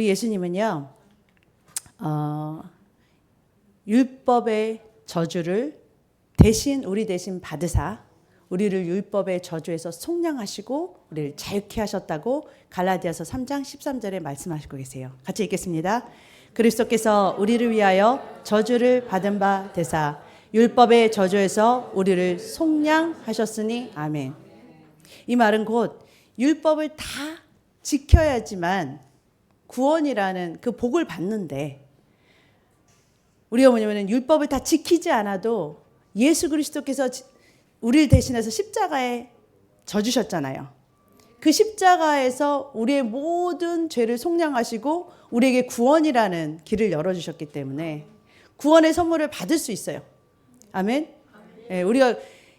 우리 예수님은요, 율법의 저주를 우리 대신 받으사 우리를 율법의 저주에서 속량하시고 우리를 자유케 하셨다고 갈라디아서 3장 13절에 말씀하시고 계세요. 같이 읽겠습니다. 그리스도께서 우리를 위하여 저주를 받은 바 되사 율법의 저주에서 우리를 속량하셨으니 아멘. 이 말은 곧 율법을 다 지켜야지만 구원이라는 그 복을 받는데, 우리가 뭐냐면 율법을 다 지키지 않아도 예수 그리스도께서 우리를 대신해서 십자가에 져주셨잖아요. 그 십자가에서 우리의 모든 죄를 속량하시고 우리에게 구원이라는 길을 열어주셨기 때문에 구원의 선물을 받을 수 있어요. 아멘. 네, 우리가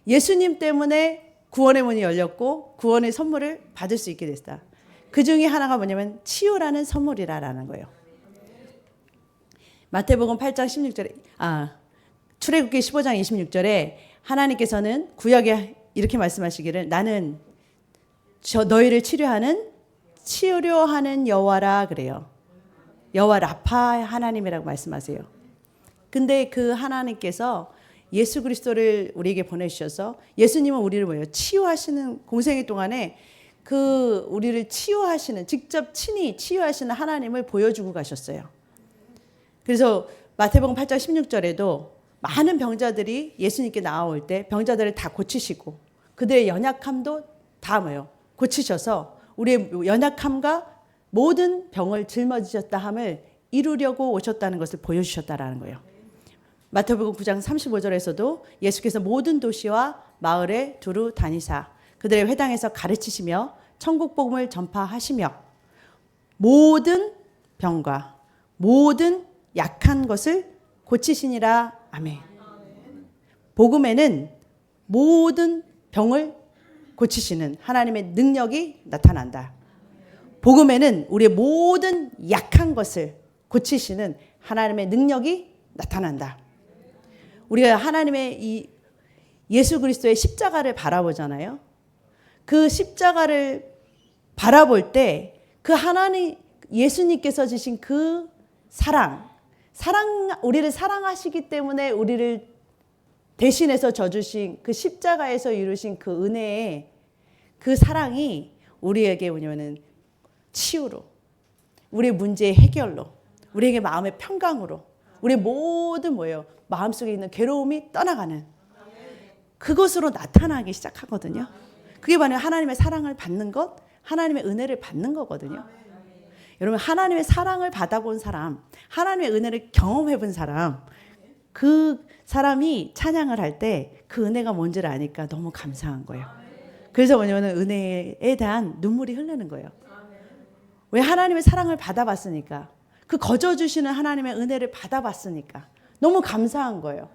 예수님 때문에 구원의 문이 열렸고 구원의 선물을 받을 수 있게 됐다. 그 중에 하나가 뭐냐면 치유라는 선물이라는 거예요. 마태복음 8장 16절에 출애굽기 15장 26절에 하나님께서는 구약에 이렇게 말씀하시기를 나는 너희를 치료하는 여호와라 그래요. 여호와 라파 하나님이라고 말씀하세요. 근데 그 하나님께서 예수 그리스도를 우리에게 보내주셔서 예수님은 우리를 뭐예요? 치유하시는 공생애 동안에 그 우리를 직접 친히 치유하시는 하나님을 보여주고 가셨어요. 그래서 마태복음 8장 16절에도 많은 병자들이 예수님께 나올 때 병자들을 다 고치시고 그들의 연약함도 다 뭐예요? 고치셔서 우리의 연약함과 모든 병을 짊어지셨다 함을 이루려고 오셨다는 것을 보여주셨다라는 거예요. 마태복음 9장 35절에서도 예수께서 모든 도시와 마을에 두루 다니사 그들의 회당에서 가르치시며 천국 복음을 전파하시며 모든 병과 모든 약한 것을 고치시니라. 아멘. 복음에는 모든 병을 고치시는 하나님의 능력이 나타난다. 복음에는 우리의 모든 약한 것을 고치시는 하나님의 능력이 나타난다. 우리가 하나님의 이 예수 그리스도의 십자가를 바라보잖아요. 그 십자가를 바라볼 때 그 하나님 예수님께서 주신 그 우리를 사랑하시기 때문에 우리를 대신해서 져주신 그 십자가에서 이루신 그 은혜의 그 사랑이 우리에게 뭐냐면은 치유로, 우리의 문제의 해결로, 우리에게 마음의 평강으로, 우리의 모든 뭐예요? 마음속에 있는 괴로움이 떠나가는 그것으로 나타나기 시작하거든요. 그게 바로 하나님의 사랑을 받는 것, 하나님의 은혜를 받는 거거든요. 여러분, 하나님의 사랑을 받아본 사람, 하나님의 은혜를 경험해 본 사람, 그 사람이 찬양을 할 때 그 은혜가 뭔지를 아니까 너무 감사한 거예요. 그래서 뭐냐면 은혜에 대한 눈물이 흐르는 거예요. 왜? 하나님의 사랑을 받아봤으니까, 그 거저주시는 하나님의 은혜를 받아봤으니까 너무 감사한 거예요.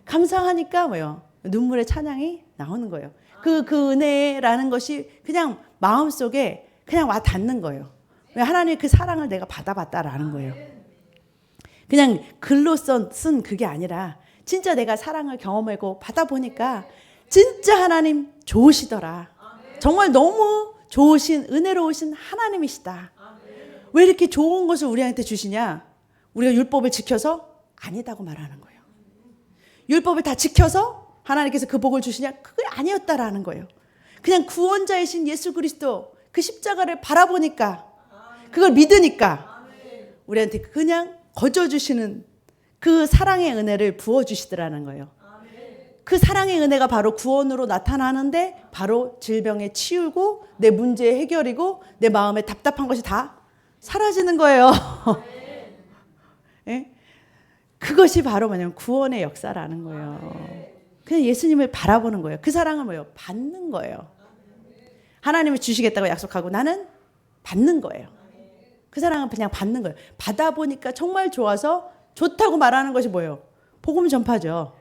감사하니까 뭐예요? 눈물의 찬양이 나오는 거예요. 그 은혜라는 것이 그냥 마음속에 그냥 와 닿는 거예요. 왜? 하나님의 그 사랑을 내가 받아봤다라는 거예요. 그냥 글로 쓴 그게 아니라 진짜 내가 사랑을 경험하고 받아보니까 진짜 하나님 좋으시더라. 정말 너무 좋으신 은혜로우신 하나님이시다. 왜 이렇게 좋은 것을 우리한테 주시냐? 우리가 율법을 지켜서? 아니다고 말하는 거예요. 율법을 다 지켜서 하나님께서 그 복을 주시냐? 그게 아니었다라는 거예요. 그냥 구원자이신 예수 그리스도 그 십자가를 바라보니까, 그걸 믿으니까 우리한테 그냥 거저주시는 그 사랑의 은혜를 부어주시더라는 거예요. 그 사랑의 은혜가 바로 구원으로 나타나는데 바로 질병의 치유고 내 문제의 해결이고 내 마음에 답답한 것이 다 사라지는 거예요. 네? 그것이 바로 뭐냐면 구원의 역사라는 거예요. 그냥 예수님을 바라보는 거예요. 그 사랑을 뭐예요? 받는 거예요. 하나님이 주시겠다고 약속하고 나는 받는 거예요. 그 사랑은 그냥 받는 거예요. 받아보니까 정말 좋아서 좋다고 말하는 것이 뭐예요? 복음 전파죠.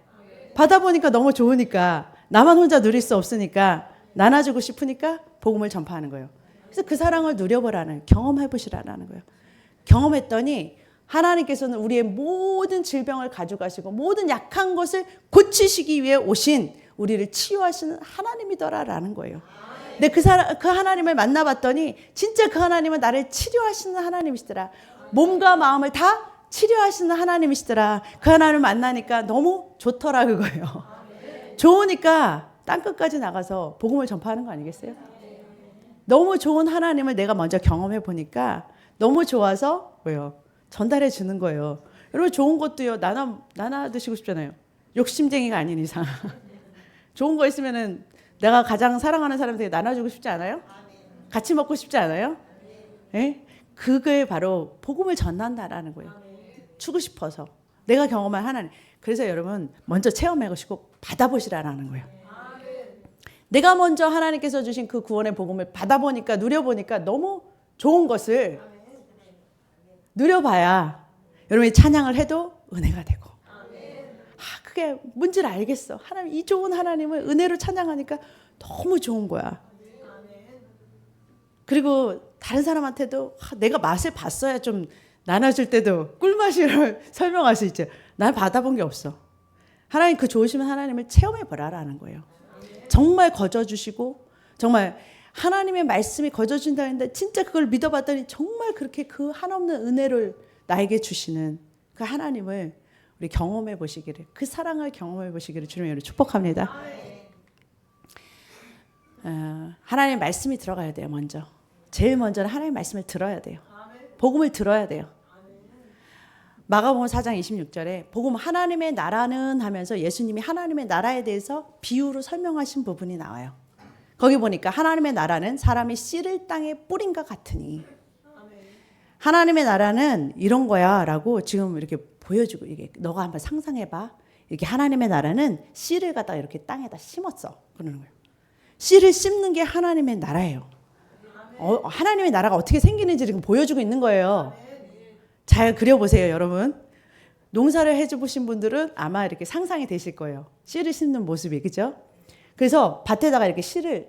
받아보니까 너무 좋으니까 나만 혼자 누릴 수 없으니까 나눠주고 싶으니까 복음을 전파하는 거예요. 그래서 그 사랑을 누려보라는, 경험해보시라는 거예요. 경험했더니 하나님께서는 우리의 모든 질병을 가져가시고 모든 약한 것을 고치시기 위해 오신 우리를 치유하시는 하나님이더라라는 거예요. 근데 그 하나님을 만나봤더니 진짜 그 하나님은 나를 치료하시는 하나님이시더라. 몸과 마음을 다 치료하시는 하나님이시더라. 그 하나님을 만나니까 너무 좋더라 그거예요. 좋으니까 땅끝까지 나가서 복음을 전파하는 거 아니겠어요? 너무 좋은 하나님을 내가 먼저 경험해 보니까 너무 좋아서 뭐요? 전달해 주는 거예요. 여러분 좋은 것도요. 나눠 드시고 싶잖아요. 욕심쟁이가 아닌 이상. 좋은 거 있으면은 내가 가장 사랑하는 사람한테 나눠주고 싶지 않아요? 같이 먹고 싶지 않아요? 예? 그게 바로 복음을 전한다라는 거예요. 주고 싶어서. 내가 경험한 하나님. 그래서 여러분 먼저 체험해 보시고 받아보시라는 거예요. 내가 먼저 하나님께서 주신 그 구원의 복음을 받아보니까 누려보니까 너무 좋은 것을 누려봐야 여러분이 찬양을 해도 은혜가 되고 그게 뭔지를 알겠어. 하나님 이 좋은 하나님을 은혜로 찬양하니까 너무 좋은 거야. 그리고 다른 사람한테도 내가 맛을 봤어야 좀 나눠줄 때도 꿀맛을 설명할 수 있죠. 난 받아본 게 없어. 하나님 그 좋으신 하나님을 체험해보라라는 거예요. 정말 거저주시고 정말 하나님의 말씀이 거저준다 했는데 진짜 그걸 믿어봤더니 정말 그렇게 그 한없는 은혜를 나에게 주시는 그 하나님을 우리 경험해 보시기를, 그 사랑을 경험해 보시기를 주님으로 축복합니다. 하나님의 말씀이 들어가야 돼요. 먼저 제일 먼저는 하나님의 말씀을 들어야 돼요. 복음을 들어야 돼요. 마가복음 4장 26절에 복음 하나님의 나라는 하면서 예수님이 하나님의 나라에 대해서 비유로 설명하신 부분이 나와요. 거기 보니까 하나님의 나라는 사람이 씨를 땅에 뿌린 것 같으니 하나님의 나라는 이런 거야 라고 지금 이렇게 보여주고, 이게 너가 한번 상상해봐. 이렇게 하나님의 나라는 씨를 갖다가 이렇게 땅에다 심었어 그러는 거예요. 씨를 심는 게 하나님의 나라예요. 하나님의 나라가 어떻게 생기는지 지금 보여주고 있는 거예요. 잘 그려보세요, 여러분. 농사를 해보신 분들은 아마 이렇게 상상이 되실 거예요. 씨를 심는 모습이, 그죠? 그래서 밭에다가 이렇게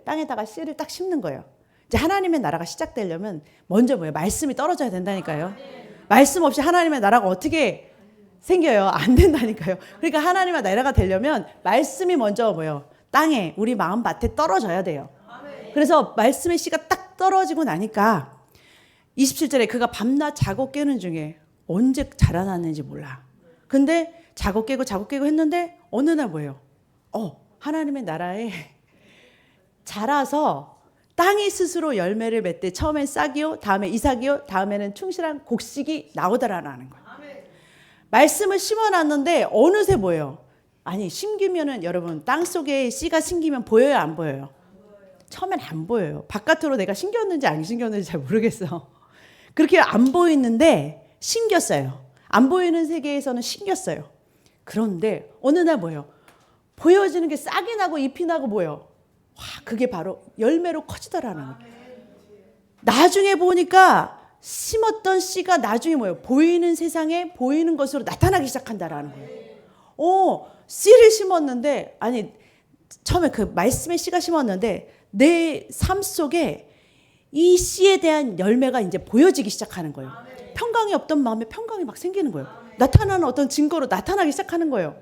땅에다가 씨를 딱 심는 거예요. 이제 하나님의 나라가 시작되려면 먼저 뭐예요? 말씀이 떨어져야 된다니까요. 말씀 없이 하나님의 나라가 어떻게 생겨요? 안 된다니까요. 그러니까 하나님의 나라가 되려면 말씀이 먼저 뭐예요? 땅에, 우리 마음 밭에 떨어져야 돼요. 그래서 말씀의 씨가 딱 떨어지고 나니까 27절에 그가 밤낮 자고 깨는 중에 언제 자라났는지 몰라. 근데 자고 깨고 했는데 어느 날 뭐예요? 하나님의 나라에 자라서 땅이 스스로 열매를 맺되 처음엔 싹이요, 다음에 이삭이요, 다음에는 충실한 곡식이 나오더라라는 거예요. 말씀을 심어놨는데 어느새 뭐예요? 아니 심기면은 여러분 땅 속에 씨가 심기면 보여요, 안 보여요? 처음엔 안 보여요. 바깥으로 내가 심겼는지 안 심겼는지 잘 모르겠어. 그렇게 안 보이는데 심겼어요. 안 보이는 세계에서는 심겼어요. 그런데 어느 날 뭐예요? 보여지는 게 싹이 나고 잎이 나고 뭐예요? 그게 바로 열매로 커지더라는 거예요. 나중에 보니까 심었던 씨가 나중에 뭐예요? 보이는 세상에 보이는 것으로 나타나기 시작한다라는 거예요. 씨를 심었는데, 아니 처음에 그 말씀의 씨가 심었는데 내 삶 속에 이 씨에 대한 열매가 이제 보여지기 시작하는 거예요. 평강이 없던 마음에 평강이 막 생기는 거예요. 나타나는 어떤 증거로 나타나기 시작하는 거예요.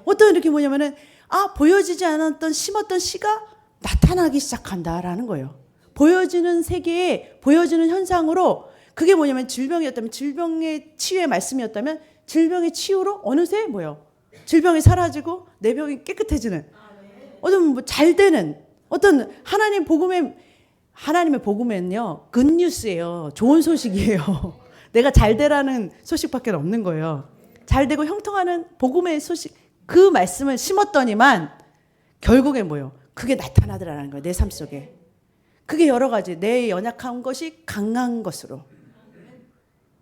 어떤 이렇게 뭐냐면은 보여지지 않았던 심었던 씨가 나타나기 시작한다라는 거예요. 보여지는 세계에 보여지는 현상으로 그게 뭐냐면 질병이었다면 질병의 치유의 말씀이었다면 질병의 치유로 어느새 뭐예요? 질병이 사라지고 내 병이 깨끗해지는 어떤 잘 되는 어떤 하나님의 복음에는요 굿뉴스예요. 좋은 소식이에요. 내가 잘 되라는 소식밖에 없는 거예요. 잘 되고 형통하는 복음의 소식, 그 말씀을 심었더니만 결국에 뭐예요? 그게 나타나더라는 거예요. 내 삶 속에. 그게 여러 가지, 내 연약한 것이 강한 것으로,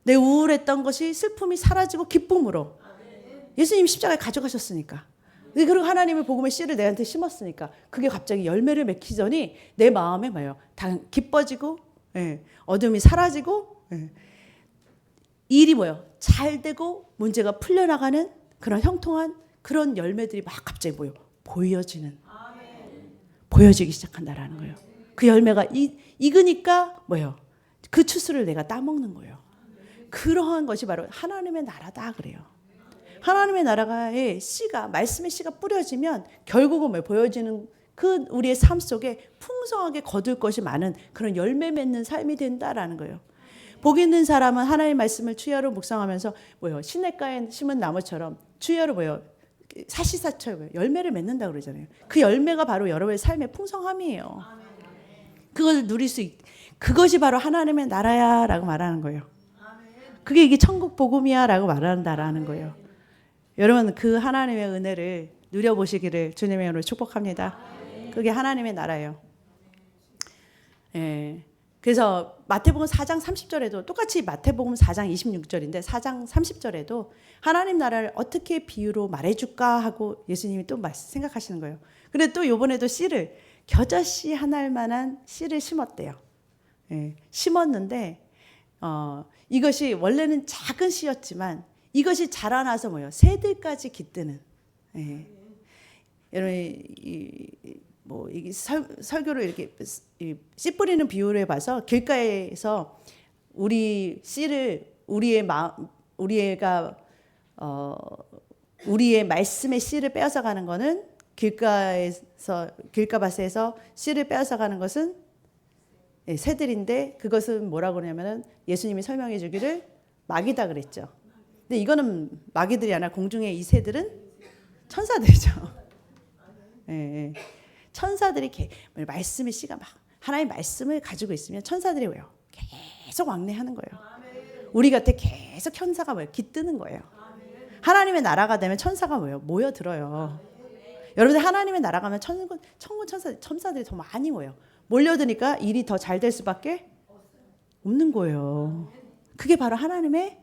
내 우울했던 것이 슬픔이 사라지고 기쁨으로. 예수님 십자가에 가져가셨으니까. 그리고 하나님의 복음의 씨를 내한테 심었으니까 그게 갑자기 열매를 맺히더니 내 마음에 뭐예요? 기뻐지고 어둠이 사라지고 일이 뭐예요? 잘 되고 문제가 풀려나가는 그런 형통한 그런 열매들이 막 갑자기 뭐예요? 보여지기 시작한다라는 거예요. 그 열매가 익으니까 뭐예요? 그 추수를 내가 따먹는 거예요. 그러한 것이 바로 하나님의 나라다 그래요. 하나님의 나라의 씨가, 말씀의 씨가 뿌려지면 결국은 뭐 보여지는 그 우리의 삶 속에 풍성하게 거둘 것이 많은 그런 열매 맺는 삶이 된다라는 거예요. 복 있는 사람은 하나님의 말씀을 주야로 묵상하면서 뭐요? 시냇가에 심은 나무처럼 주야로 뭐요? 사시사철 열매를 맺는다 그러잖아요. 그 열매가 바로 여러분의 삶의 풍성함이에요. 그걸 누릴 수 그것이 바로 하나님의 나라야라고 말하는 거예요. 그게 이게 천국 복음이야라고 말한다라는 거예요. 여러분 그 하나님의 은혜를 누려보시기를 주님의 이름으로 축복합니다. 그게 하나님의 나라예요. 예. 그래서 마태복음 4장 30절에도 똑같이 마태복음 4장 26절인데 4장 30절에도 하나님 나라를 어떻게 비유로 말해줄까 하고 예수님이 또 생각하시는 거예요. 근데 또 이번에도 씨를 겨자씨 하나일 만한 씨를 심었대요. 예. 심었는데 이것이 원래는 작은 씨였지만 이것이 자라나서 뭐예요? 새들까지 깃드는. 예. 여러분 이게 설교를 이렇게 씨 뿌리는 비유를 해봐서 길가에서 우리 씨를 우리의 말씀의 씨를 빼앗아 가는 거는 길가밭에서 씨를 빼앗아 가는 것은 새들인데 그것은 뭐라고 그러냐면은 예수님이 설명해 주기를 마귀다 그랬죠. 근데 이거는 마귀들이 아니라 공중의 이 새들은 천사들이죠. 예. 천사들이 말씀의 씨가 막 하나님의 말씀을 가지고 있으면 천사들이 왜요? 계속 왕래하는 거예요. 우리 곁에 계속 천사가 뭐예요? 깃드는 거예요. 하나님의 나라가 되면 천사가 뭐예요? 모여들어요. 여러분들 하나님의 나라 가면 천군 천사들이 더 많이 모여요. 몰려드니까 일이 더 잘 될 수밖에 없는 거예요. 그게 바로 하나님의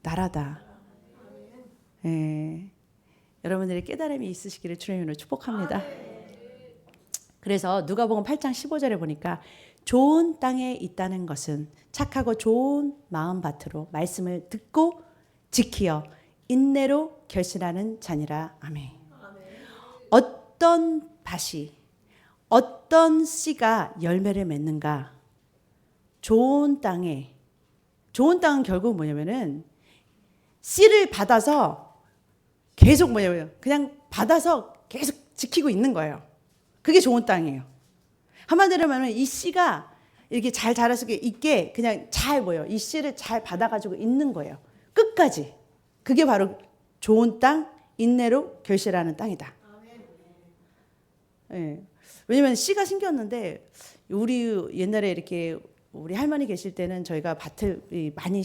나라다. 예. 여러분들의 깨달음이 있으시기를 주님으로 축복합니다. 그래서 누가복음 8장 15절에 보니까 좋은 땅에 있다는 것은 착하고 좋은 마음밭으로 말씀을 듣고 지키어 인내로 결실하는 자니라. 아멘. 어떤 밭이 어떤 씨가 열매를 맺는가? 좋은 땅은 결국 뭐냐면은 씨를 받아서 계속 그냥 받아서 계속 지키고 있는 거예요. 그게 좋은 땅이에요. 한마디로 말하면 이 씨가 이렇게 잘 자랄 수 있게 그냥 잘 이 씨를 잘 받아가지고 있는 거예요. 끝까지. 그게 바로 좋은 땅, 인내로 결실하는 땅이다. 예. 왜냐면 씨가 심겼는데 우리 옛날에 이렇게 우리 할머니 계실 때는 저희가 밭을 많이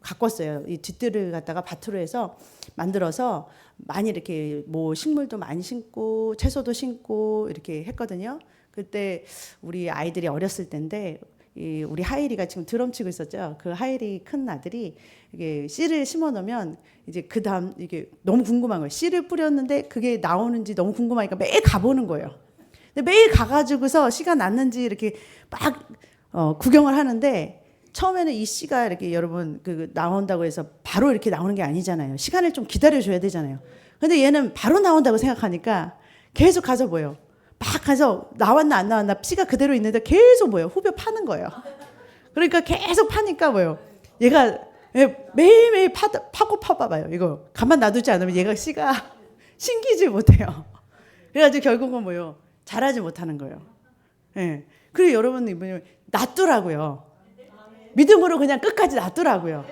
가꿨어요. 이 뒷뜰을 갖다가 밭으로 해서 만들어서 많이 이렇게 뭐 식물도 많이 심고 채소도 심고 이렇게 했거든요. 그때 우리 아이들이 어렸을 때인데 우리 하일이가 지금 드럼 치고 있었죠. 그 하일이 큰 아들이 이게 씨를 심어 놓으면 이제 그 다음 이게 너무 궁금한 거예요. 씨를 뿌렸는데 그게 나오는지 너무 궁금하니까 매일 가보는 거예요. 근데 매일 가가지고서 씨가 났는지 이렇게 막 구경을 하는데 처음에는 이 씨가 이렇게 여러분 나온다고 해서 바로 이렇게 나오는 게 아니잖아요. 시간을 좀 기다려줘야 되잖아요. 근데 얘는 바로 나온다고 생각하니까 계속 가서 막 가서 나왔나 안 나왔나 씨가 그대로 있는데 계속 후벼 파는 거예요. 그러니까 계속 파니까 얘가 매일매일 파고 파봐요. 이거 가만 놔두지 않으면 얘가 씨가 신기지 못해요. 그래가지고 결국은 자라지 못하는 거예요. 예. 그리고 여러분이 놔두라고요. 믿음으로 그냥 끝까지 놔두라고요.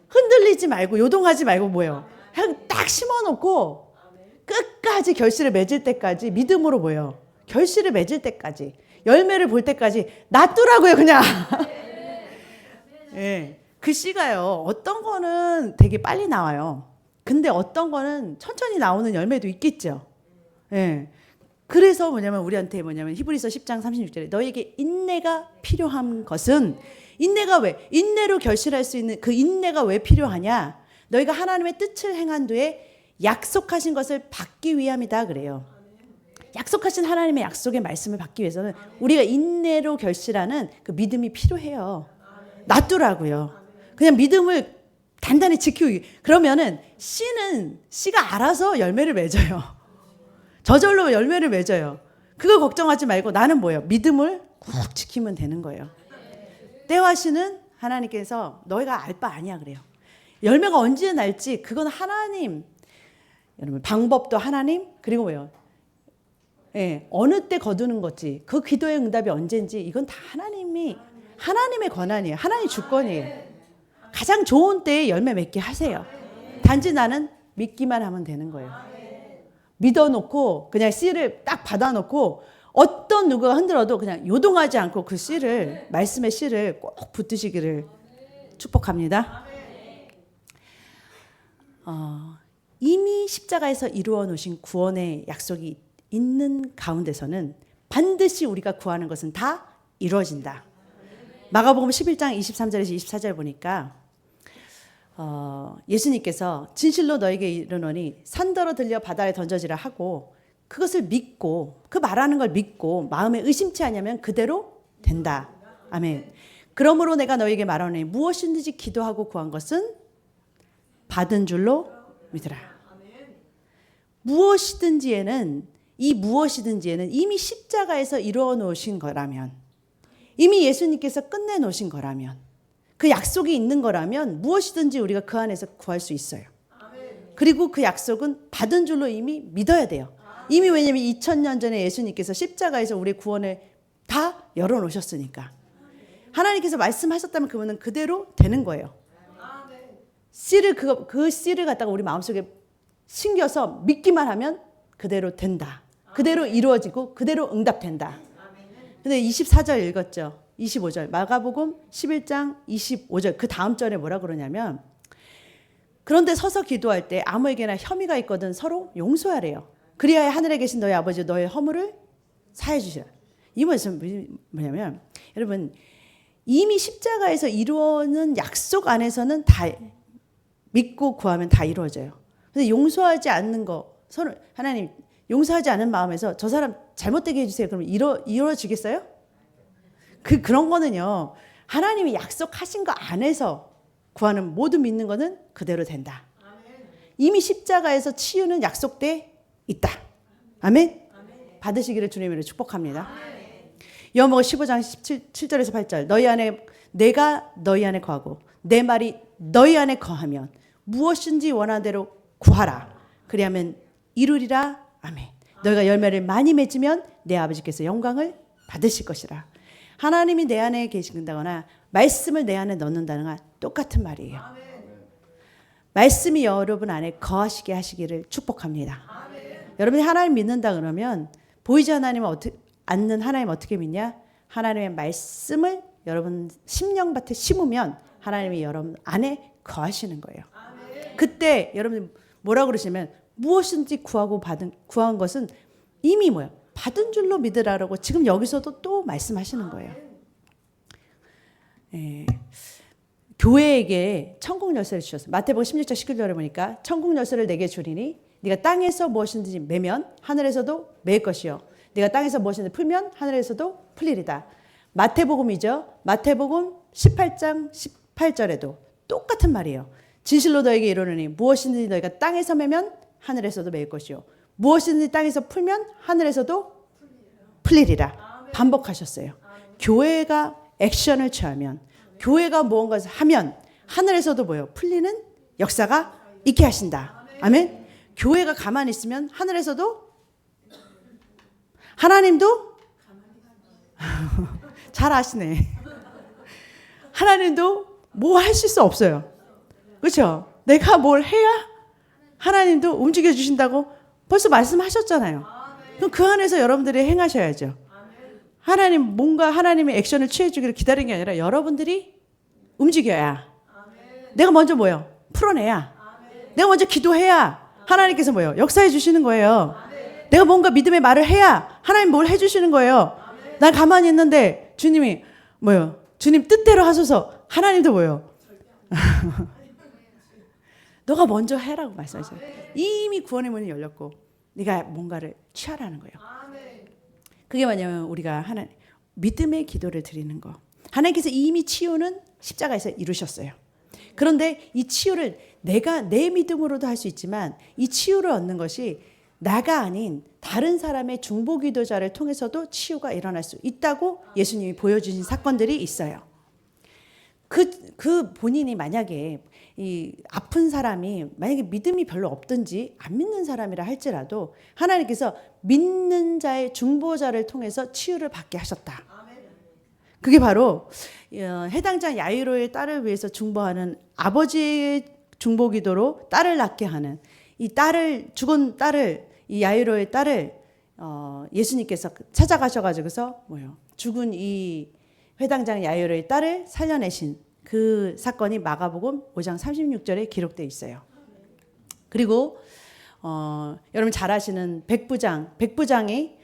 흔들리지 말고 요동하지 말고 그냥 딱 심어놓고 끝까지 결실을 맺을 때까지 믿음으로 결실을 맺을 때까지 열매를 볼 때까지 놔두라고요. 그냥. 예. 그 씨가요. 어떤 거는 되게 빨리 나와요. 근데 어떤 거는 천천히 나오는 열매도 있겠죠. 예. 그래서 우리한테 히브리서 10장 36절에 너에게 인내가 필요한 것은 인내가 왜? 인내로 결실할 수 있는 그 인내가 왜 필요하냐? 너희가 하나님의 뜻을 행한 뒤에 약속하신 것을 받기 위함이다 그래요. 약속하신 하나님의 약속의 말씀을 받기 위해서는 우리가 인내로 결실하는 그 믿음이 필요해요. 놔두라고요. 그냥 믿음을 단단히 지키기. 그러면은 씨가 알아서 열매를 맺어요. 저절로 열매를 맺어요. 그거 걱정하지 말고 나는 믿음을 꾹 지키면 되는 거예요. 때와 시는 하나님께서 너희가 알 바 아니야 그래요. 열매가 언제 날지 그건 하나님. 여러분 방법도 하나님 그리고 어느 때 거두는 거지 그 기도의 응답이 언제인지 이건 다 하나님이 하나님의 권한이에요. 하나님 주권이에요. 가장 좋은 때에 열매 맺게 하세요. 단지 나는 믿기만 하면 되는 거예요. 믿어놓고 그냥 씨를 딱 받아놓고 어떤 누구가 흔들어도 그냥 요동하지 않고 그 씨를, 말씀의 씨를 꼭 붙드시기를 축복합니다. 이미 십자가에서 이루어 놓으신 구원의 약속이 있는 가운데서는 반드시 우리가 구하는 것은 다 이루어진다. 마가복음 11장 23절에서 24절 보니까 예수님께서 진실로 너에게 이르노니 산더러 들려 바다에 던져지라 하고 그것을 믿고 그 말하는 걸 믿고 마음에 의심치 않으면 그대로 된다. 아멘. 그러므로 내가 너에게 말하노니 무엇이든지 기도하고 구한 것은 받은 줄로 믿으라. 무엇이든지에는 이미 십자가에서 이루어 놓으신 거라면, 이미 예수님께서 끝내 놓으신 거라면, 그 약속이 있는 거라면 무엇이든지 우리가 그 안에서 구할 수 있어요. 그리고 그 약속은 받은 줄로 이미 믿어야 돼요. 이미 왜냐하면 2000년 전에 예수님께서 십자가에서 우리의 구원을 다 열어놓으셨으니까. 하나님께서 말씀하셨다면 그분은 그대로 되는 거예요. 씨를 그 씨를 갖다가 우리 마음속에 심겨서 믿기만 하면 그대로 된다. 그대로 이루어지고 그대로 응답된다. 근데 24절 읽었죠. 25절 마가복음 11장 25절 그 다음 절에 뭐라 그러냐면 그런데 서서 기도할 때 아무에게나 혐의가 있거든 서로 용서하래요. 그리하여 하늘에 계신 너희 아버지 너의 허물을 사해 주시라. 이 말씀은 뭐냐면 여러분 이미 십자가에서 이루어는 약속 안에서는 다 믿고 구하면 다 이루어져요. 근데 용서하지 않는 거 서로 하나님 용서하지 않은 마음에서 저 사람 잘못되게 해주세요. 그러면 이루어지겠어요? 그런 거는요. 하나님이 약속하신 거 안에서 구하는 모든 믿는 거는 그대로 된다. 이미 십자가에서 치유는 약속돼 있다. 아멘? 받으시기를 주님으로 축복합니다. 요한복음 15장 17절에서 8절 내가 너희 안에 거하고 내 말이 너희 안에 거하면 무엇인지 원하는 대로 구하라. 그리하면 이루리라. 아멘. 너희가 열매를 많이 맺으면 내 아버지께서 영광을 받으실 것이라. 하나님이 내 안에 계신다거나 말씀을 내 안에 넣는다는 건 똑같은 말이에요. 말씀이 여러분 안에 거하시게 하시기를 축복합니다. 여러분이 하나님 믿는다 그러면 보이지 않는 하나님 어떻게 믿냐? 하나님의 말씀을 여러분 심령밭에 심으면 하나님이 여러분 안에 거하시는 거예요. 그때 여러분 뭐라고 그러시면 무엇인지 구한 것은 이미 뭐야? 받은 줄로 믿으라라고 지금 여기서도 또 말씀하시는 거예요. 교회에게 천국 열쇠를 주셨어요. 마태복음 16장 19절에 보니까 천국 열쇠를 내게 주리니 네가 땅에서 무엇인지 매면 하늘에서도 매일 것이요 네가 땅에서 무엇인지 풀면 하늘에서도 풀리리다. 마태복음이죠. 마태복음 18장 18절에도 똑같은 말이에요. 진실로 너에게 이르노니 무엇이든지 너희가 땅에서 매면 하늘에서도 매일 것이요 무엇이든지 땅에서 풀면 하늘에서도 풀리리라. 반복하셨어요. 교회가 액션을 취하면 교회가 무언가를 하면 하늘에서도 뭐예요? 풀리는 역사가 있게 하신다. 아멘. 교회가 가만히 있으면 하늘에서도 하나님도 잘 아시네. 하나님도 뭐 하실 수 없어요. 그렇죠? 내가 뭘 해야 하나님도 움직여 주신다고 벌써 말씀하셨잖아요. 그럼 그 안에서 여러분들이 행하셔야죠. 뭔가 하나님의 액션을 취해주기를 기다리는 게 아니라 여러분들이 움직여야. 내가 먼저 뭐예요? 풀어내야. 내가 먼저 기도해야 하나님께서 뭐예요? 역사해 주시는 거예요. 내가 뭔가 믿음의 말을 해야 하나님 뭘 해주시는 거예요. 난 가만히 있는데 주님이 뭐예요? 주님 뜻대로 하소서. 하나님도 뭐예요? 너가 먼저 해라고 말씀하셔요. 이미 구원의 문이 열렸고 네가 뭔가를 취하라는 거예요. 그게 뭐냐면 우리가 믿음의 기도를 드리는 거. 하나님께서 이미 치유는 십자가에서 이루셨어요. 그런데 이 치유를 내가 내 믿음으로도 할 수 있지만 이 치유를 얻는 것이 나가 아닌 다른 사람의 중보 기도자를 통해서도 치유가 일어날 수 있다고 예수님이 보여주신 사건들이 있어요. 그 본인이 만약에 이 아픈 사람이 만약에 믿음이 별로 없든지 안 믿는 사람이라 할지라도 하나님께서 믿는 자의 중보자를 통해서 치유를 받게 하셨다. 그게 바로 해당장 야이로의 딸을 위해서 중보하는 아버지의 중보기도로 딸을 낳게 하는 이 딸을 죽은 딸을 이 야이로의 딸을 예수님께서 찾아가셔가지고서 죽은 이 회당장 야이로의 딸을 살려내신 그 사건이 마가복음 5장 36절에 기록되어 있어요. 그리고 여러분 잘 아시는 백부장이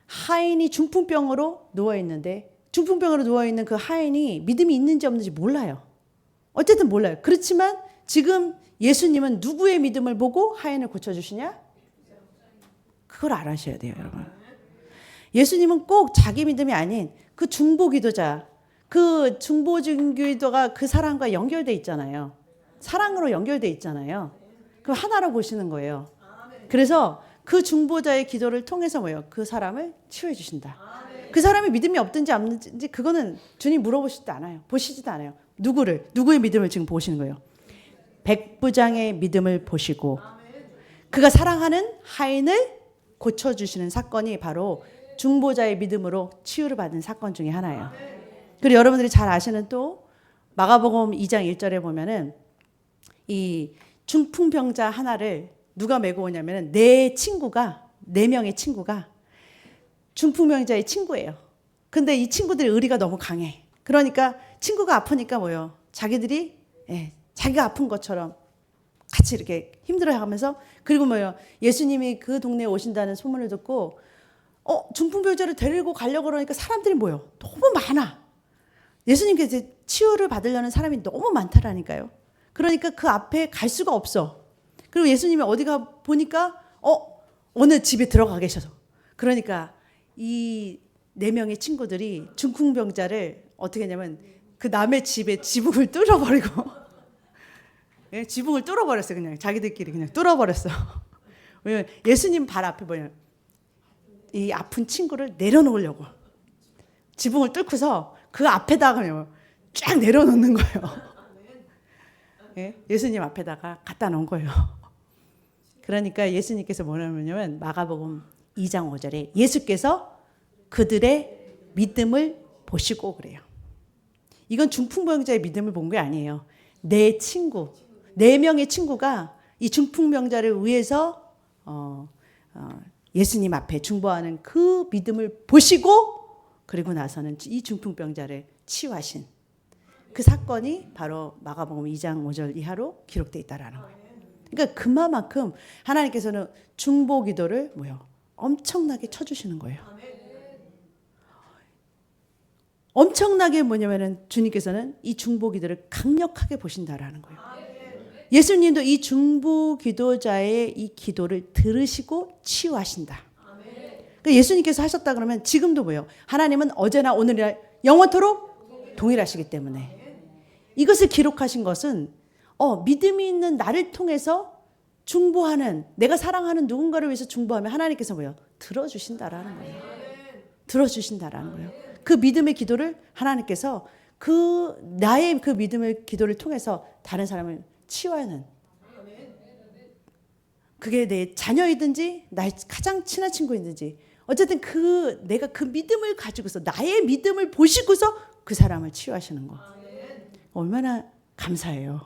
하인이 중풍병으로 누워 있는데 중풍병으로 누워 있는 그 하인이 믿음이 있는지 없는지 몰라요. 어쨌든 몰라요. 그렇지만 지금 예수님은 누구의 믿음을 보고 하인을 고쳐주시냐? 그걸 알아셔야 돼요, 여러분. 예수님은 꼭 자기 믿음이 아닌 그 중보기도자, 그 중보기도가 그 사람과 연결돼 있잖아요. 사랑으로 연결돼 있잖아요. 그 하나로 보시는 거예요. 그래서 그 중보자의 기도를 통해서 그 사람을 치유해 주신다. 그 사람이 믿음이 없든지 없는지 그거는 주님 물어보시지도 않아요. 보시지도 않아요. 누구의 믿음을 지금 보시는 거예요. 백부장의 믿음을 보시고 그가 사랑하는 하인을 고쳐주시는 사건이 바로 중보자의 믿음으로 치유를 받은 사건 중에 하나예요. 그리고 여러분들이 잘 아시는 또 마가복음 2장 1절에 보면은 이 중풍병자 하나를 누가 메고 오냐면은 네 명의 친구가 중풍병자의 친구예요. 근데 이 친구들이 의리가 너무 강해. 그러니까 친구가 아프니까 자기들이 자기가 아픈 것처럼 같이 이렇게 힘들어하면서 그리고 예수님이 그 동네에 오신다는 소문을 듣고 중풍병자를 데리고 가려고 그러니까 사람들이 너무 많아. 예수님께서 치유를 받으려는 사람이 너무 많다라니까요. 그러니까 그 앞에 갈 수가 없어. 그리고 예수님이 어디가 보니까 어느 집에 들어가 계셔서 그러니까 이 네 명의 친구들이 중풍병자를 어떻게 했냐면 그 남의 집에 지붕을 뚫어버리고 지붕을 뚫어버렸어요. 그냥 자기들끼리 그냥 뚫어버렸어. 왜냐면 예수님 발 앞에 이 아픈 친구를 내려놓으려고 지붕을 뚫고서 그 앞에다가 쫙 내려놓는 거예요. 예수님 앞에다가 갖다 놓은 거예요. 그러니까 예수님께서 뭐냐면 마가복음 2장 5절에 예수께서 그들의 믿음을 보시고 그래요. 이건 중풍병자의 믿음을 본 게 아니에요. 네 명의 친구가 이 중풍병자를 위해서 예수님 앞에 중보하는 그 믿음을 보시고 그리고 나서는 이 중풍병자를 치유하신 그 사건이 바로 마가복음 2장 5절 이하로 기록되어 있다라는 거예요. 그러니까 그만큼 하나님께서는 중보 기도를 엄청나게 쳐주시는 거예요. 엄청나게 주님께서는 이 중보 기도를 강력하게 보신다라는 거예요. 예수님도 이 중보 기도자의 이 기도를 들으시고 치유하신다. 그러니까 예수님께서 하셨다 그러면 지금도 하나님은 어제나 오늘이나 영원토록 동일하시기 때문에 이것을 기록하신 것은 믿음이 있는 나를 통해서 중보하는 내가 사랑하는 누군가를 위해서 중보하면 하나님께서 들어주신다라는 거예요. 들어주신다라는 거예요. 그 믿음의 기도를 하나님께서 나의 그 믿음의 기도를 통해서 다른 사람을 치유하는 그게 내 자녀이든지 나의 가장 친한 친구이든지 어쨌든 내가 그 믿음을 가지고서 나의 믿음을 보시고서 그 사람을 치유하시는 거 얼마나 감사해요.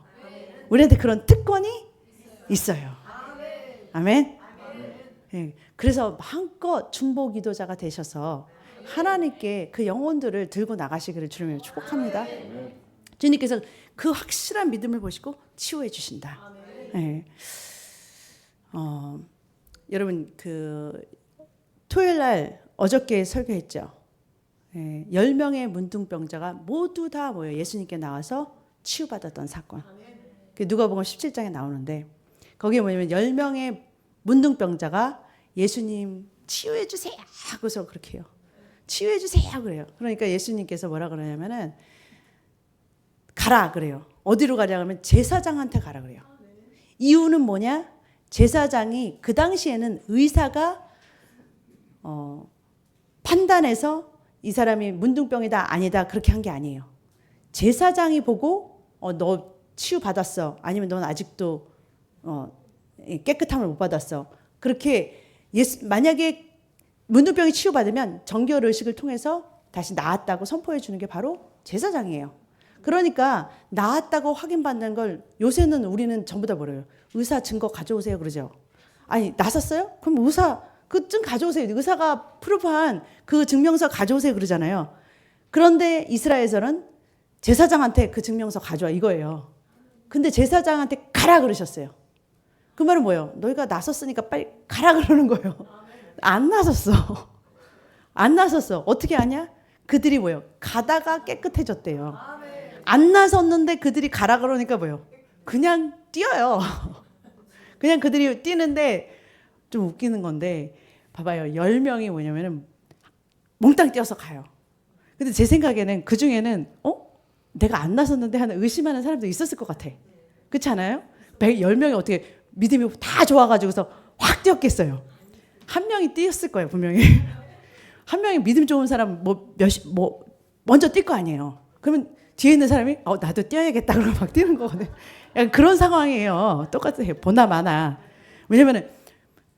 우리한테 그런 특권이 있어요. 아멘. 그래서 마음껏 중보 기도자가 되셔서 하나님께 그 영혼들을 들고 나가시기를 주님을 축복합니다. 주님께서 그 확실한 믿음을 보시고 치유해 주신다. 여러분 토요일 날 어저께 설교했죠. 10명의 문둥병자가 모두 다 예수님께 나와서 치유받았던 사건. 누가복음 17장에 나오는데 거기에 10명의 문둥병자가 예수님 치유해 주세요 하고서 그렇게 해요. 치유해 주세요 그래요. 그러니까 예수님께서 뭐라 그러냐면은 가라 그래요. 어디로 가냐 하면 제사장한테 가라 그래요. 이유는 뭐냐? 제사장이 그 당시에는 의사가 판단해서 이 사람이 문둥병이다 아니다 그렇게 한 게 아니에요. 제사장이 보고 너 치유 받았어 아니면 넌 아직도 깨끗함을 못 받았어. 그렇게 만약에 문둥병이 치유받으면 정결 의식을 통해서 다시 나았다고 선포해 주는 게 바로 제사장이에요. 그러니까 나았다고 확인받는 걸 요새는 우리는 전부 다 뭐래요? 의사 증거 가져오세요 그러죠. 아니 나섰어요? 그럼 의사 그 증 가져오세요. 의사가 프루프한 그 증명서 가져오세요 그러잖아요. 그런데 이스라엘에서는 제사장한테 그 증명서 가져와 이거예요. 근데 제사장한테 가라 그러셨어요. 그 말은 뭐예요? 너희가 나섰으니까 빨리 가라 그러는 거예요. 안 나섰어. 안 나섰어. 어떻게 하냐? 그들이 뭐예요? 가다가 깨끗해졌대요. 안 나섰는데 그들이 가라 그러니까 뭐예요? 그냥 뛰어요. 그냥 그들이 뛰는데 좀 웃기는 건데 봐봐요. 10명이 뭐냐면은 몽땅 뛰어서 가요. 근데 제 생각에는 그 중에는 내가 안 나섰는데 하는 의심하는 사람도 있었을 것 같아. 그렇지 않아요? 10명이 어떻게 믿음이 다 좋아가지고서 확 뛰었겠어요. 한 명이 뛰었을 거예요, 분명히. 한 명이 믿음 좋은 사람 먼저 뛸 거 아니에요. 그러면 뒤에 있는 사람이 나도 뛰어야겠다 그러고 막 뛰는 거거든요. 약간 그런 상황이에요. 똑같아요. 보나 마나. 왜냐면은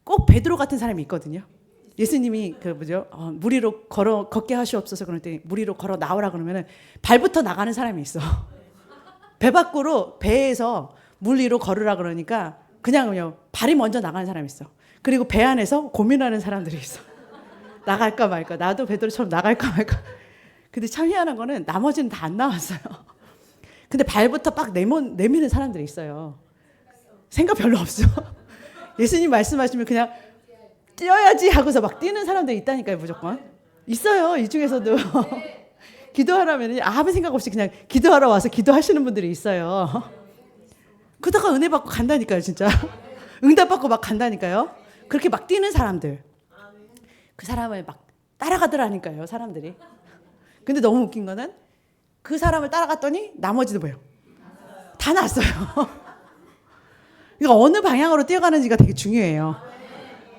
꼭 베드로 같은 사람이 있거든요. 예수님이 물 위로 걷게 하시옵소서 그럴 때 물 위로 걸어 나오라 그러면은 발부터 나가는 사람이 있어. 배 밖으로 배에서 물 위로 걸으라 그러니까 그냥 발이 먼저 나가는 사람이 있어. 그리고 배 안에서 고민하는 사람들이 있어. 나갈까 말까. 나도 베드로처럼 나갈까 말까. 근데 참 희한한 거는 나머지는 다 안 나왔어요. 근데 발부터 빡 내미는 사람들이 있어요. 생각 별로 없어. 예수님 말씀하시면 그냥 뛰어야지 하고서 막 뛰는 사람들이 있다니까요. 무조건. 있어요. 이 중에서도. 기도하라면 아무 생각 없이 그냥 기도하러 와서 기도하시는 분들이 있어요. 그러다가 은혜 받고 간다니까요. 진짜. 응답 받고 막 간다니까요. 그렇게 막 뛰는 사람들. 그 사람을 막 따라가더라니까요. 사람들이. 근데 너무 웃긴 거는 그 사람을 따라갔더니 나머지도 뭐예요? 다 났어요. 그러니까 어느 방향으로 뛰어가는지가 되게 중요해요.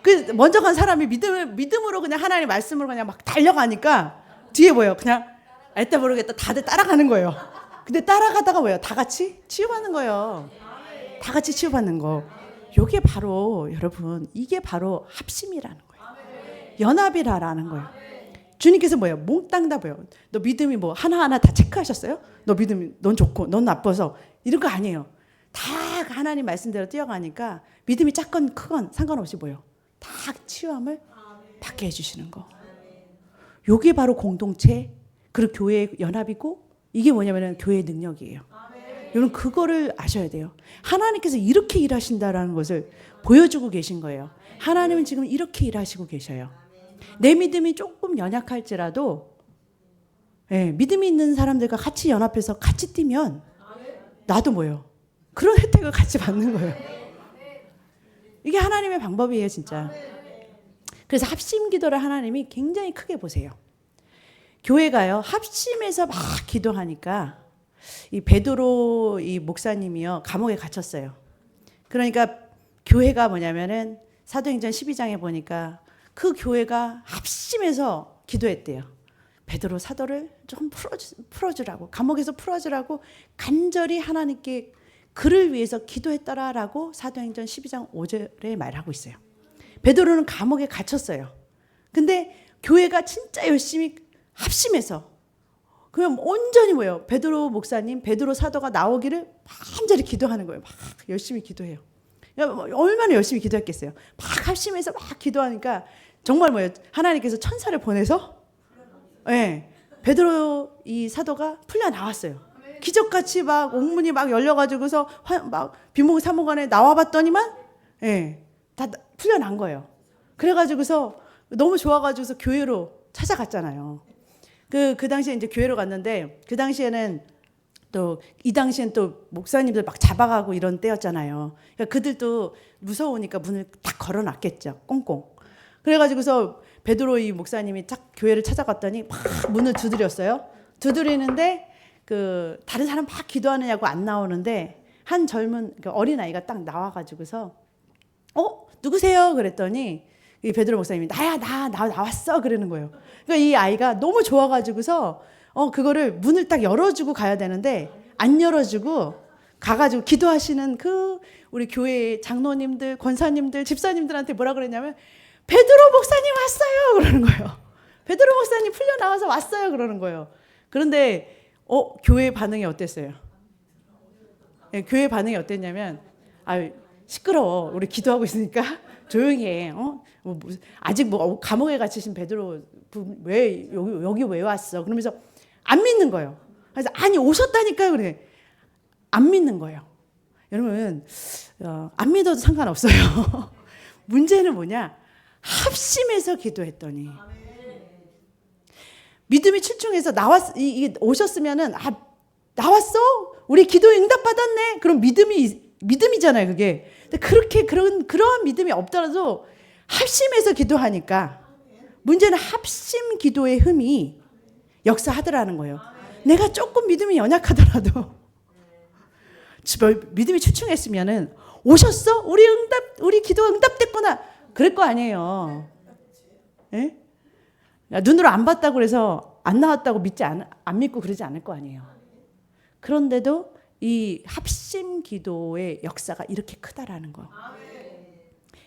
그 먼저 간 사람이 믿음으로 그냥 하나님의 말씀으로 그냥 막 달려가니까 뒤에 뭐예요? 그냥 알다 모르겠다 다들 따라가는 거예요. 근데 따라가다가 뭐예요? 다 같이 치유받는 거예요. 다 같이 치유받는 거. 이게 바로 여러분 이게 바로 합심이라는 거예요. 연합이라는 거예요. 주님께서 뭐예요? 몽땅 다 뭐예요? 너 믿음이 뭐 하나하나 다 체크하셨어요? 너 믿음이 넌 좋고 넌 나빠서 이런 거 아니에요. 다 하나님 말씀대로 뛰어가니까 믿음이 작건 크건 상관없이 뭐예요? 다 치유함을 받게 해주시는 거. 이게 바로 공동체 그리고 교회의 연합이고 이게 뭐냐면은 교회의 능력이에요. 여러분 그거를 아셔야 돼요. 하나님께서 이렇게 일하신다라는 것을 보여주고 계신 거예요. 하나님은 지금 이렇게 일하시고 계셔요. 내 믿음이 조금 연약할지라도 믿음이 있는 사람들과 같이 연합해서 같이 뛰면 나도 뭐예요? 그런 혜택을 같이 받는 거예요. 이게 하나님의 방법이에요 진짜. 그래서 합심 기도를 하나님이 굉장히 크게 보세요. 교회가요 합심해서 막 기도하니까 이 베드로 이 목사님이요 감옥에 갇혔어요. 그러니까 교회가 뭐냐면은 사도행전 12장에 보니까 그 교회가 합심해서 기도했대요. 베드로 사도를 좀 풀어주라고 감옥에서 풀어주라고 간절히 하나님께 그를 위해서 기도했더라라고 사도행전 12장 5절에 말하고 있어요. 베드로는 감옥에 갇혔어요. 근데 교회가 진짜 열심히 합심해서 그냥 온전히 뭐예요? 베드로 목사님, 베드로 사도가 나오기를 간절히 기도하는 거예요. 막 열심히 기도해요. 얼마나 열심히 기도했겠어요. 막 합심해서 막 기도하니까 정말 뭐예요? 하나님께서 천사를 보내서 베드로 이 사도가 풀려 나왔어요. 기적같이 막 옥문이 막 열려가지고서 막 비몽 사몽간에 나와봤더니만 다 풀려난 거예요. 그래가지고서 너무 좋아가지고서 교회로 찾아갔잖아요. 그 당시에 이제 교회로 갔는데 그 당시에는 또 이 당시엔 또 목사님들 막 잡아가고 이런 때였잖아요. 그러니까 그들도 무서우니까 문을 딱 걸어놨겠죠. 꽁꽁. 그래가지고서 베드로 이 목사님이 딱 교회를 찾아갔더니 막 문을 두드렸어요. 두드리는데 그 다른 사람 막 기도하느냐고 안 나오는데 한 젊은 어린 아이가 딱 나와가지고서 누구세요? 그랬더니 이 베드로 목사님이 나야 나 나왔어 그러는 거예요. 그러니까 이 아이가 너무 좋아가지고서 그거를 문을 딱 열어주고 가야 되는데 안 열어주고 가가지고 기도하시는 그 우리 교회 장로님들, 권사님들, 집사님들한테 뭐라 그랬냐면 베드로 목사님 왔어요 그러는 거예요. 베드로 목사님 풀려 나와서 왔어요. 그러는 거예요. 그런데 교회 반응이 어땠어요? 네, 교회 반응이 어땠냐면 시끄러워. 우리 기도하고 있으니까 조용히 해. 아직 뭐 감옥에 갇히신 베드로 왜 여기 왜 왔어? 그러면서 안 믿는 거예요. 그래서 아니 오셨다니까요. 그래. 안 믿는 거예요. 여러분 안 믿어도 상관없어요. 문제는 뭐냐? 합심해서 기도했더니 믿음이 출중해서 오셨으면은 나왔어? 우리 기도에 응답 받았네. 그럼 믿음이잖아요, 그게. 근데 그러한 믿음이 없더라도 합심해서 기도하니까 문제는 합심 기도의 흠이 역사하더라는 거예요. 내가 조금 믿음이 연약하더라도 믿음이 출중했으면은 오셨어? 우리 기도 응답됐구나. 그럴 거 아니에요. 예? 눈으로 안 봤다고 그래서 안 나왔다고 안 믿고 그러지 않을 거 아니에요. 그런데도 이 합심 기도의 역사가 이렇게 크다라는 거.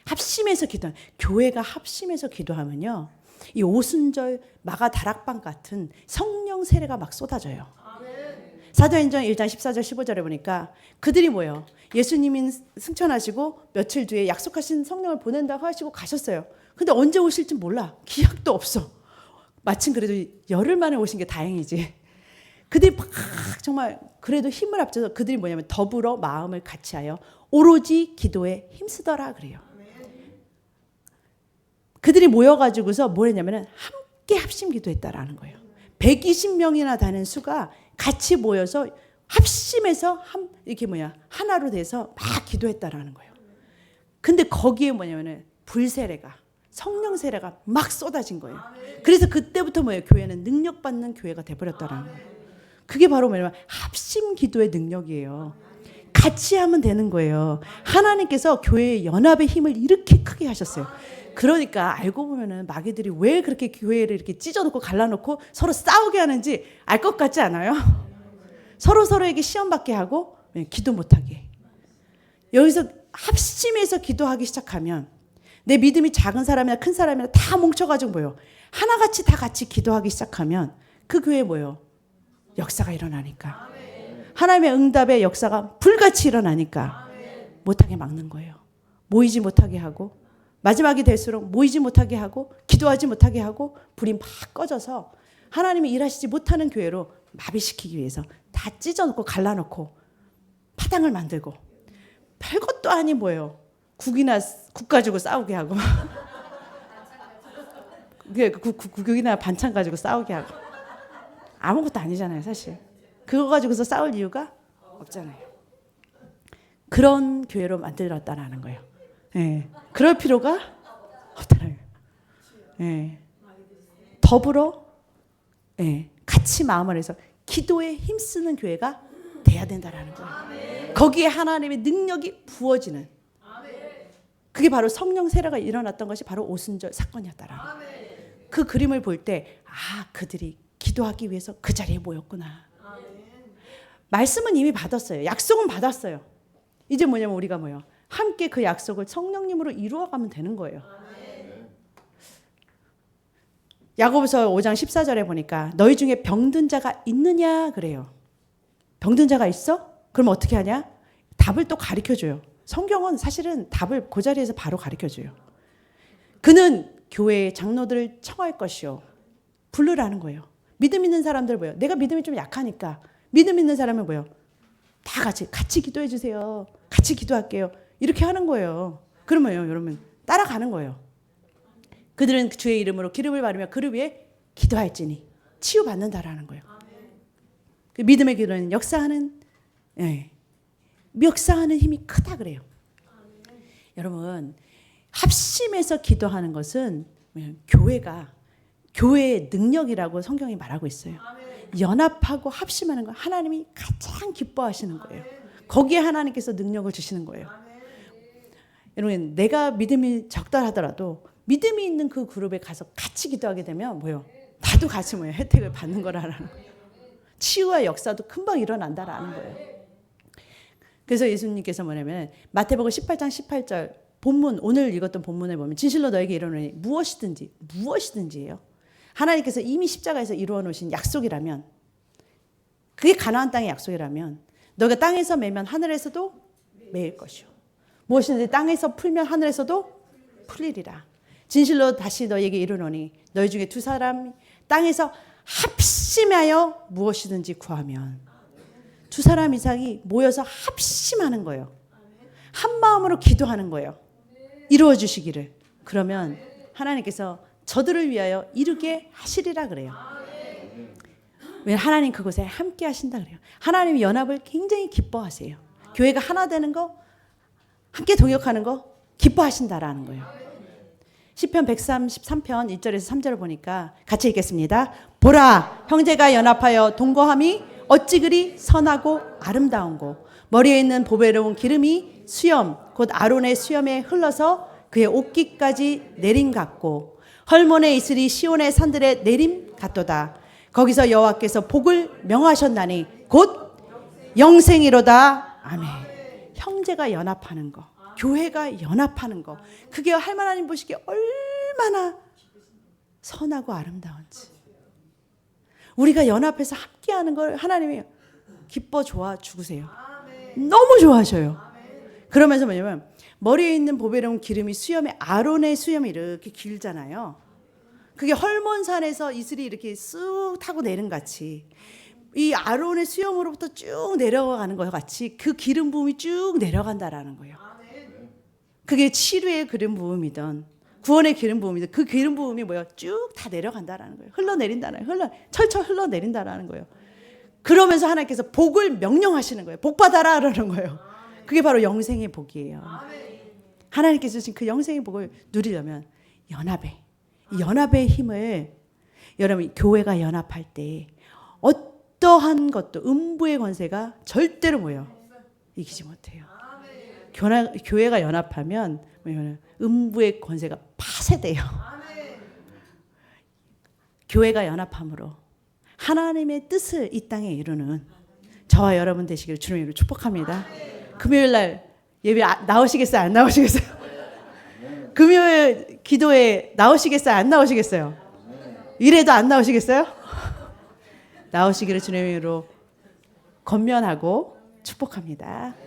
합심해서 기도하면, 교회가 합심해서 기도하면요, 이 오순절 마가 다락방 같은 성령 세례가 막 쏟아져요. 사도행전 1장 14절 15절에 보니까 그들이 뭐예요? 예수님이 승천하시고 며칠 뒤에 약속하신 성령을 보낸다고 하시고 가셨어요. 근데 언제 오실지 몰라. 기약도 없어. 마침 그래도 열흘 만에 오신 게 다행이지. 그들이 막 정말 그래도 힘을 합쳐서 그들이 뭐냐면 더불어 마음을 같이하여 오로지 기도에 힘쓰더라 그래요. 그들이 모여가지고서 뭘 했냐면은 함께 합심 기도했다라는 거예요. 120명이나 되는 수가 같이 모여서 합심해서 이렇게 하나로 돼서 막 기도했다라는 거예요. 근데 거기에 뭐냐면은 불세례가, 성령 세례가 막 쏟아진 거예요. 그래서 그때부터 교회는 능력받는 교회가 돼버렸다라는 거예요. 그게 바로 뭐냐면 합심 기도의 능력이에요. 같이 하면 되는 거예요. 하나님께서 교회의 연합의 힘을 이렇게 크게 하셨어요. 그러니까 알고 보면은 마귀들이 왜 그렇게 교회를 이렇게 찢어놓고 갈라놓고 서로 싸우게 하는지 알 것 같지 않아요? 서로에게 시험 받게 하고 기도 못하게. 여기서 합심해서 기도하기 시작하면 내 믿음이 작은 사람이나 큰 사람이나 다 뭉쳐가지고 하나같이 다 같이 기도하기 시작하면 그 교회에 역사가 일어나니까. 하나님의 응답의 역사가 불같이 일어나니까 못하게 막는 거예요. 모이지 못하게 하고 마지막이 될수록 모이지 못하게 하고 기도하지 못하게 하고 불이 막 꺼져서 하나님이 일하시지 못하는 교회로 마비시키기 위해서 다 찢어놓고 갈라놓고 파당을 만들고 별것도 아닌 국 가지고 싸우게 하고 국이나 반찬 가지고 싸우게 하고 아무것도 아니잖아요, 사실. 그거 가지고서 싸울 이유가 없잖아요. 그런 교회로 만들었다라는 거예요. 예. 그럴 필요가 없다라는 거예요. 예. 더불어 같이 마음을 해서 기도에 힘쓰는 교회가 돼야 된다라는 거예요. 거기에 하나님의 능력이 부어지는. 그게 바로 성령 세례가 일어났던 것이 바로 오순절 사건이었다라는 거예요. 그 그림을 볼 때 그들이 기도하기 위해서 그 자리에 모였구나. 말씀은 이미 받았어요. 약속은 받았어요. 이제 우리가 함께 그 약속을 성령님으로 이루어가면 되는 거예요. 야고보서 5장 14절에 보니까 너희 중에 병든 자가 있느냐 그래요. 병든 자가 있어? 그럼 어떻게 하냐? 답을 또 가르쳐줘요. 성경은 사실은 답을 그 자리에서 바로 가르쳐줘요. 그는 교회의 장로들을 청할 것이요. 부르라는 거예요. 믿음 있는 사람들 내가 믿음이 좀 약하니까 믿음 있는 사람은 다 같이 기도해 주세요. 같이 기도할게요. 이렇게 하는 거예요. 그러면요, 여러분 따라가는 거예요. 그들은 주의 이름으로 기름을 바르며 그를 위해 기도할지니 치유받는다라는 거예요. 그 믿음의 기도는 역사하는 힘이 크다 그래요. 여러분 합심해서 기도하는 것은 교회의 능력이라고 성경이 말하고 있어요. 연합하고 합심하는 거 하나님이 가장 기뻐하시는 거예요. 거기에 하나님께서 능력을 주시는 거예요. 여러분 내가 믿음이 적다 하더라도 믿음이 있는 그 그룹에 가서 같이 기도하게 되면 나도 같이 혜택을 받는 거라는 거예요. 치유와 역사도 금방 일어난다라는 거예요. 그래서 예수님께서 뭐냐면 마태복음 18장 18절 본문 오늘 읽었던 본문에 보면 진실로 너에게 이르노니 무엇이든지예요. 하나님께서 이미 십자가에서 이루어 놓으신 약속이라면, 그게 가나안 땅의 약속이라면 너가 땅에서 매면 하늘에서도 매일 것이요 무엇이든지 땅에서 풀면 하늘에서도 풀리리라. 진실로 다시 너에게 이르노니 너희 중에 두 사람 땅에서 합심하여 무엇이든지 구하면, 두 사람 이상이 모여서 합심하는 거예요. 한 마음으로 기도하는 거예요. 이루어 주시기를. 그러면 하나님께서 저들을 위하여 이루게 하시리라 그래요. 왜? 하나님 그곳에 함께 하신다 그래요. 하나님이 연합을 굉장히 기뻐하세요. 교회가 하나 되는 거, 함께 동역하는 거 기뻐하신다라는 거예요. 시편 133편 1절에서 3절을 보니까 같이 읽겠습니다. 보라, 형제가 연합하여 동거함이 어찌 그리 선하고 아름다운고, 머리에 있는 보배로운 기름이 수염 곧 아론의 수염에 흘러서 그의 옷깃까지 내림 같고, 헐몬의 이슬이 시온의 산들에 내림 같도다. 거기서 여호와께서 복을 명하셨나니 곧 영생이로다. 아멘. 형제가 연합하는 거, 교회가 연합하는 거, 그게 하나님 보시기에 얼마나 선하고 아름다운지. 우리가 연합해서 함께하는 걸 하나님이 기뻐 좋아 죽으세요. 너무 좋아하셔요. 그러면서 뭐냐면 머리에 있는 보배로운 기름이 수염에, 아론의 수염이 이렇게 길잖아요. 그게 헐몬산에서 이슬이 이렇게 쑥 타고 내린 같이, 이 아론의 수염으로부터 쭉 내려가는 것 같이 그 기름 부음이 쭉 내려간다라는 거예요. 그게 치료의 기름 부음이든 구원의 기름 부음이든 그 기름 부음이 뭐예요? 쭉 다 내려간다라는 거예요. 흘러내린다는 거예요. 철철 흘러내린다라는 거예요. 그러면서 하나님께서 복을 명령하시는 거예요. 복 받아라 그러는 거예요. 그게 바로 영생의 복이에요. 하나님께서 주신 그 영생의 복을 누리려면 이 연합의 힘을, 여러분 교회가 연합할 때 어떠한 것도 음부의 권세가 절대로 뭐예요? 이기지 못해요. 교회가 연합하면 음부의 권세가 파쇄돼요. 교회가 연합함으로 하나님의 뜻을 이 땅에 이루는 저와 여러분 되시기를 주님의 이름으로 축복합니다. 금요일 날 예배 나오시겠어요? 안 나오시겠어요? 금요일 기도에 나오시겠어요? 안 나오시겠어요? 이래도 안 나오시겠어요? 나오시기를 주님의 이름으로 권면하고 축복합니다.